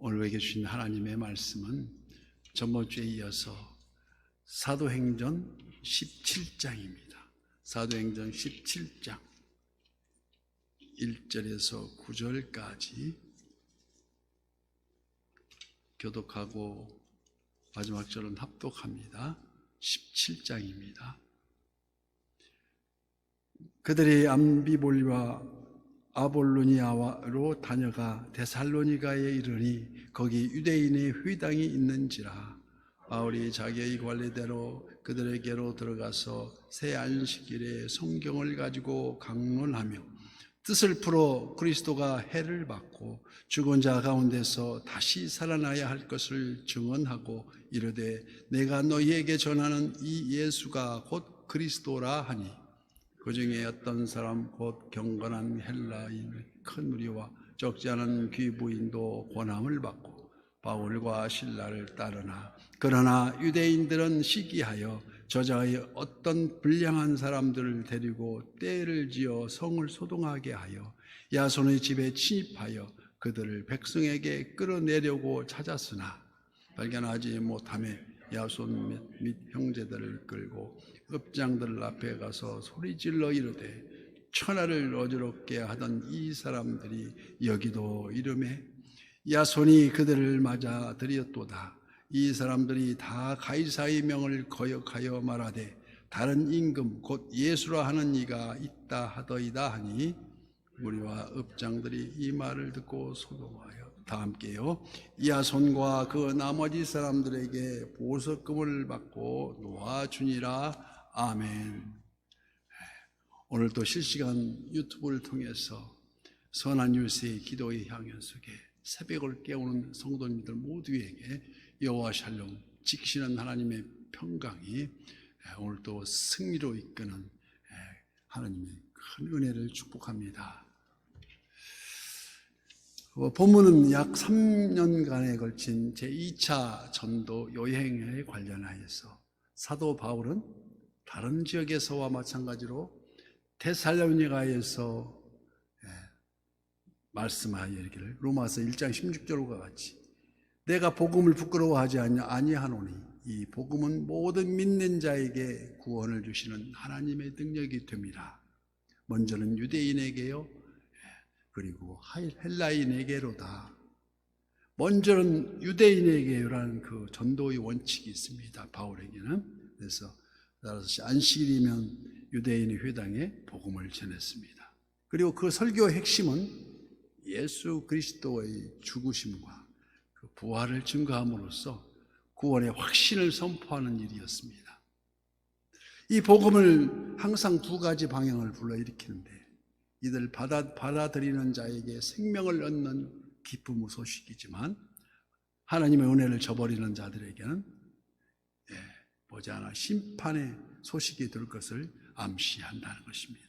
오늘 우리에게 주신 하나님의 말씀은 전번 주에 이어서 사도행전 17장입니다. 사도행전 17장 1절에서 9절까지 교독하고 마지막 절은 합독합니다. 17장입니다. 그들이 암비볼리와 아볼로니아로 다녀가 데살로니가에 이르니 거기 유대인의 회당이 있는지라. 바울이 자기의 관례대로 그들에게로 들어가서 새 안식일에 성경을 가지고 강론하며 뜻을 풀어 그리스도가 해를 받고 죽은 자 가운데서 다시 살아나야 할 것을 증언하고 이르되 내가 너희에게 전하는 이 예수가 곧 그리스도라 하니 그 중에 어떤 사람 곧 경건한 헬라인의 큰 무리와 적지 않은 귀부인도 권함을 받고 바울과 실라를 따르나 그러나 유대인들은 시기하여 저자의 어떤 불량한 사람들을 데리고 떼를 지어 성을 소동하게 하여 야손의 집에 침입하여 그들을 백성에게 끌어내려고 찾았으나 발견하지 못하며 야손 및 형제들을 끌고 읍장들 앞에 가서 소리질러 이르되 천하를 어지럽게 하던 이 사람들이 여기도 이르매 야손이 그들을 맞아 들였도다. 이 사람들이 다 가이사의 명을 거역하여 말하되 다른 임금 곧 예수라 하는 이가 있다 하더이다 하니 무리와 읍장들이 이 말을 듣고 소동하여 다 함께요 야손과 그 나머지 사람들에게 보석금을 받고 놓아주니라. 아멘. 오늘도 실시간 유튜브를 통해서 선한 유세의 기도의 향연 속에 새벽을 깨우는 성도님들 모두에게 여호와 샬롬 지키시는 하나님의 평강이 오늘도 승리로 이끄는 하나님의 큰 은혜를 축복합니다. 본문은 약 3년간에 걸친 제2차 전도 여행에 관련하여서 사도 바울은 다른 지역에서와 마찬가지로 데살로니가에서 말씀하여 이르기를 로마서 1장 16절과 같이 내가 복음을 부끄러워하지 아니하노니 이 복음은 모든 믿는 자에게 구원을 주시는 하나님의 능력이 됩니다. 먼저는 유대인에게요 그리고 헬라인에게로다. 먼저는 유대인에게요라는 그 전도의 원칙이 있습니다. 바울에게는. 그래서 따라서 안식일이면 유대인의 회당에 복음을 전했습니다. 그리고 그 설교의 핵심은 예수 그리스도의 죽으심과 그 부활을 증거함으로써 구원의 확신을 선포하는 일이었습니다. 이 복음을 항상 두 가지 방향을 불러일으키는데 이들 받아들이는 자에게 생명을 얻는 기쁨의 소식이지만 하나님의 은혜를 저버리는 자들에게는 보지 않아 심판의 소식이 들 것을 암시한다는 것입니다.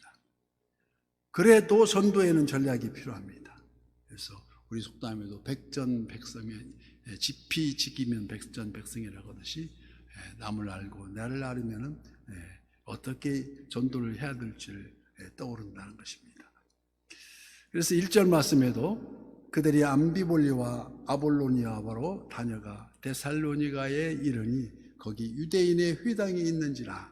그래도 전도에는 전략이 필요합니다. 그래서 우리 속담에도 백전백성에 지피지기면 백전백성이라고 하듯이 남을 알고 나를 알으면 어떻게 전도를 해야 될지를 떠오른다는 것입니다. 그래서 1절 말씀에도 그들이 암비볼리와 아볼로니아로 다녀가 데살로니가에 이르니 거기 유대인의 회당이 있는지라.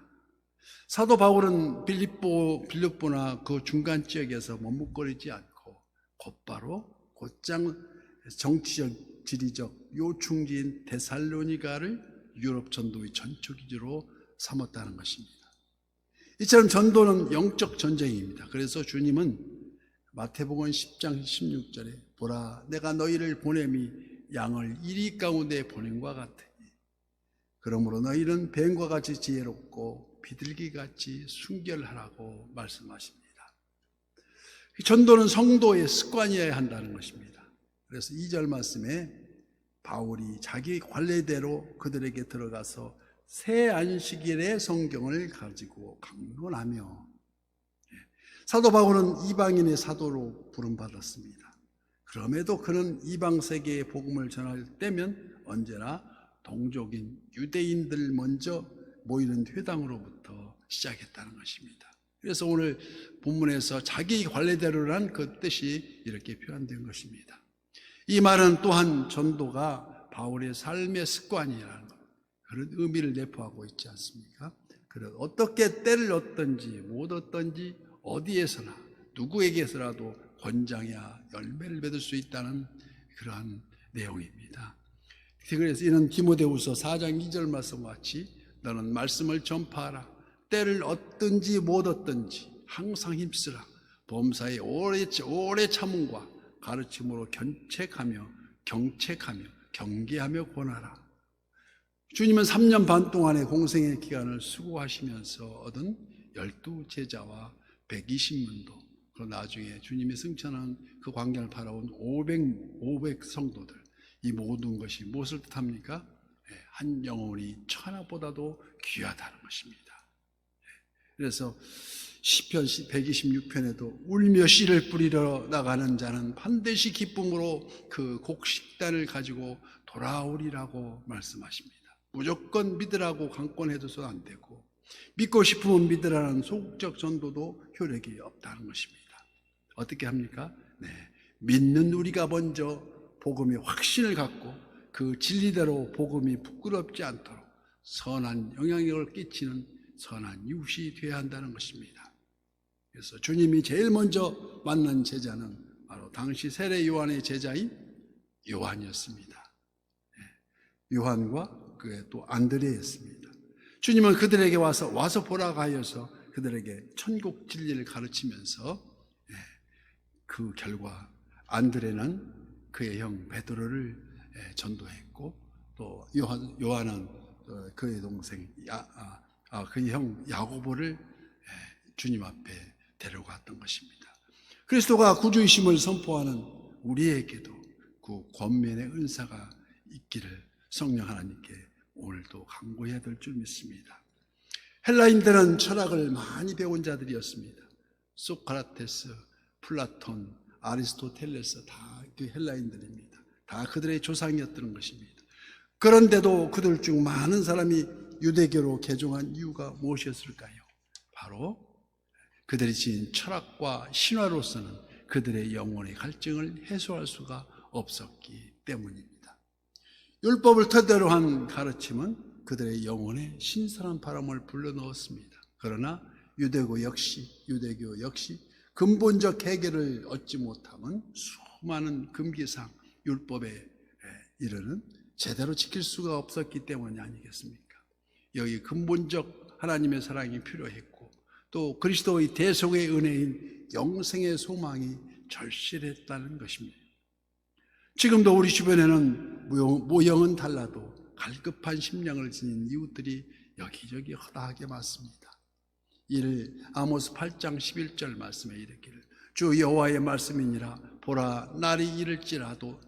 사도 바울은 빌립보나 그 중간 지역에서 머뭇거리지 않고 곧바로 곧장 정치적 지리적 요충지인 데살로니가를 유럽 전도의 전초기지로 삼았다는 것입니다. 이처럼 전도는 영적 전쟁입니다. 그래서 주님은 마태복음 10장 16절에 보라 내가 너희를 보냄이 양을 이리 가운데 보냄과 같으니 그러므로 너희는 뱀과 같이 지혜롭고 비둘기같이 순결하라고 말씀하십니다. 전도는 성도의 습관이어야 한다는 것입니다. 그래서 2절 말씀에 바울이 자기 관례대로 그들에게 들어가서 새 안식일에 성경을 가지고 강론하며 사도 바울은 이방인의 사도로 부름받았습니다. 그럼에도 그는 이방 세계의 복음을 전할 때면 언제나 동족인 유대인들 먼저 모이는 회당으로부터 시작했다는 것입니다. 그래서 오늘 본문에서 자기 관례대로란 그 뜻이 이렇게 표현된 것입니다. 이 말은 또한 전도가 바울의 삶의 습관이라는 그런 의미를 내포하고 있지 않습니까? 그래서 어떻게 때를 얻든지 못 얻든지 어디에서나 누구에게서라도 권장해야 열매를 맺을 수 있다는 그러한 내용입니다. 그래서 이는 디모데후서 4장 2절 말씀과 같이 너는 말씀을 전파하라. 때를 얻든지 못 얻든지 항상 힘쓰라. 범사에 오래 참음과 가르침으로 경책하며 경계하며 권하라. 주님은 3년 반 동안의 공생의 기간을 수고하시면서 얻은 12제자와 120문도, 그리고 나중에 주님이 승천한 그 광경을 바라온 500 성도들, 이 모든 것이 무엇을 뜻합니까? 한 영혼이 천하보다도 귀하다는 것입니다. 그래서 시편 126편에도 울며 씨를 뿌리러 나가는 자는 반드시 기쁨으로 그 곡식단을 가지고 돌아오리라고 말씀하십니다. 무조건 믿으라고 강권해줘서 안 되고, 믿고 싶으면 믿으라는 소극적 전도도 효력이 없다는 것입니다. 어떻게 합니까? 믿는 우리가 먼저 복음의 확신을 갖고 그 진리대로 복음이 부끄럽지 않도록 선한 영향력을 끼치는 선한 이웃이 되어야 한다는 것입니다. 그래서 주님이 제일 먼저 만난 제자는 바로 당시 세례 요한의 제자인 요한이었습니다. 요한과 그의 또 안드레였습니다. 주님은 그들에게 와서 보라고 하여서 그들에게 천국 진리를 가르치면서 그 결과 안드레는 그의 형 베드로를 전도했고, 또 요한은 그의 동생 그의 형 야고보를 주님 앞에 데려갔던 것입니다. 그리스도가 구주이심을 선포하는 우리에게도 그 권면의 은사가 있기를 성령 하나님께 오늘도 간구해야 될 줄 믿습니다. 헬라인들은 철학을 많이 배운 자들이었습니다. 소크라테스, 플라톤, 아리스토텔레스 다 그 헬라인들입니다. 다 그들의 조상이었던 것입니다. 그런데도 그들 중 많은 사람이 유대교로 개종한 이유가 무엇이었을까요? 바로 그들이 지닌 철학과 신화로서는 그들의 영혼의 갈증을 해소할 수가 없었기 때문입니다. 율법을 토대로 한 가르침은 그들의 영혼에 신선한 바람을 불러넣었습니다. 그러나 유대교 역시 근본적 해결을 얻지 못하면 수많은 금기상 율법에 이르는 제대로 지킬 수가 없었기 때문이 아니겠습니까? 여기 근본적 하나님의 사랑이 필요했고, 또 그리스도의 대속의 은혜인 영생의 소망이 절실했다는 것입니다. 지금도 우리 주변에는 모형은 달라도 갈급한 심령을 지닌 이웃들이 여기저기 허다하게 많습니다. 이를 아모스 8장 11절 말씀에 이르기를 주 여호와의 말씀이니라 보라 날이 이를지라도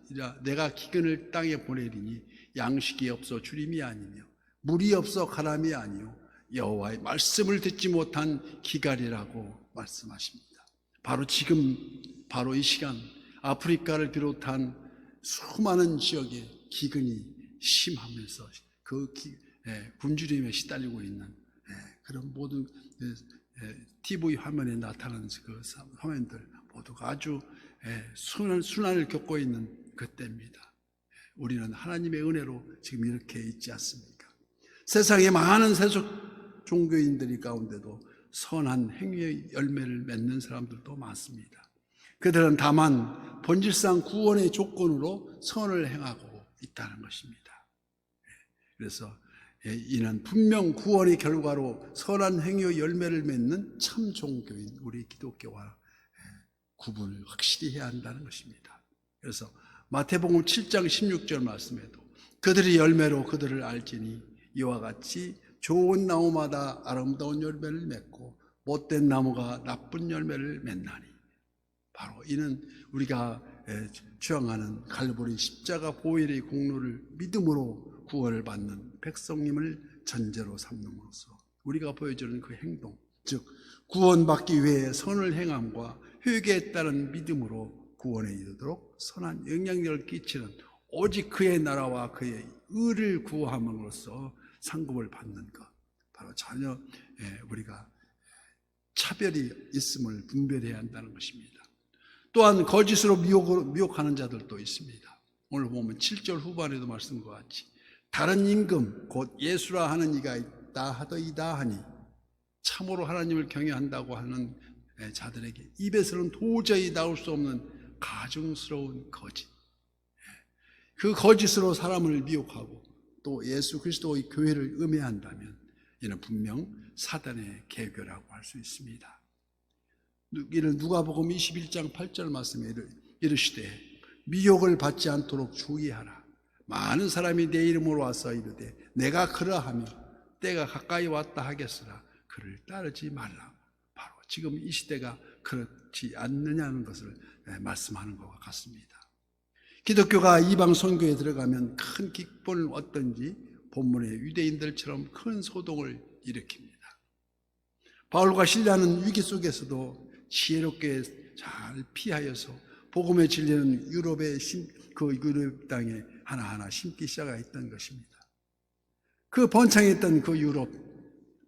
내가 기근을 땅에 보내리니 양식이 없어 주림이 아니며 물이 없어 가람이 아니요 여호와의 말씀을 듣지 못한 기갈이라고 말씀하십니다. 바로 지금 바로 이 시간 아프리카를 비롯한 수많은 지역에 기근이 심하면서 그 굶주림에 시달리고 있는 그런 모든 TV 화면에 나타나는 그 화면들 모두가 아주 순환을 겪고 있는 그때입니다. 우리는 하나님의 은혜로 지금 이렇게 있지 않습니까? 세상에 많은 세속 종교인들 가운데도 선한 행위의 열매를 맺는 사람들도 많습니다. 그들은 다만 본질상 구원의 조건으로 선을 행하고 있다는 것입니다. 그래서 이는 분명 구원의 결과로 선한 행위의 열매를 맺는 참 종교인 우리 기독교와 구분을 확실히 해야 한다는 것입니다. 그래서 마태복음 7장 16절 말씀에도 그들이 열매로 그들을 알지니 이와 같이 좋은 나무마다 아름다운 열매를 맺고 못된 나무가 나쁜 열매를 맺나니, 바로 이는 우리가 주장하는 갈보리 십자가 보혈의 공로를 믿음으로 구원을 받는 백성님을 전제로 삼는으로써 우리가 보여주는 그 행동, 즉 구원받기 위해 선을 행함과 회개에 따른 믿음으로 구원에 이르도록 선한 영향력을 끼치는 오직 그의 나라와 그의 의를 구함으로써 상급을 받는 것, 바로 전혀 우리가 차별이 있음을 분별해야 한다는 것입니다. 또한 거짓으로 미혹하는 자들도 있습니다. 오늘 보면 7절 후반에도 말씀과 같이 다른 임금 곧 예수라 하는 이가 있다 하더이다 하니 참으로 하나님을 경외한다고 하는 자들에게 입에서는 도저히 나올 수 없는 가증스러운 거짓, 그 거짓으로 사람을 미혹하고 또 예수 그리스도의 교회를 음해한다면 이는 분명 사단의 계교라고 할 수 있습니다. 이는 누가복음 21장 8절 말씀에 이르시되 미혹을 받지 않도록 주의하라. 많은 사람이 내 이름으로 와서 이르되 내가 그러하며 때가 가까이 왔다 하겠으나 그를 따르지 말라. 바로 지금 이 시대가 그렇지 않느냐는 것을 말씀하는 것과 같습니다. 기독교가 이방 선교에 들어가면 큰 기쁨을 얻든지 본문의 유대인들처럼 큰 소동을 일으킵니다. 바울과 실라는 위기 속에서도 지혜롭게 잘 피하여서 복음의 진리는 그 유럽 땅에 하나하나 심기 시작했던 것입니다. 그 번창했던 그 유럽,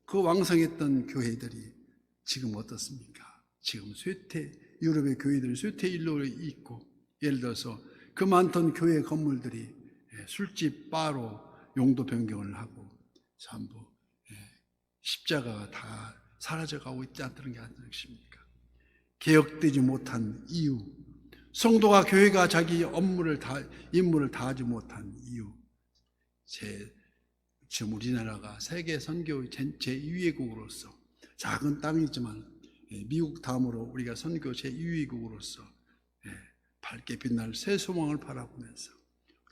그 왕성했던 교회들이 지금 어떻습니까? 지금 유럽의 교회들이 쇠퇴일로 있고, 예를 들어서 그 많던 교회 건물들이 술집, 바로 용도 변경을 하고 전부 십자가가 다 사라져가고 있지 않다는 게 아니십니까? 개혁되지 못한 이유, 성도가 교회가 자기 임무를 다하지 못한 이유, 지금 우리나라가 세계 선교 제2위국으로서 작은 땅이지만 미국 다음으로 우리가 선교 제2위국으로서 밝게 빛날 새 소망을 바라보면서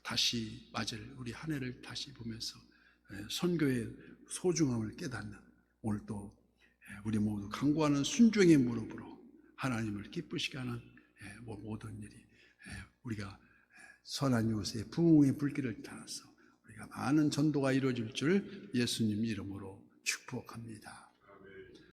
다시 맞을 우리 한 해를 다시 보면서 선교의 소중함을 깨닫는 오늘 또 우리 모두 간구하는 순종의 무릎으로 하나님을 기쁘시게 하는 모든 일이 우리가 선한 이웃의 부흥의 불길을 따라서 우리가 많은 전도가 이루어질 줄 예수님 이름으로 축복합니다.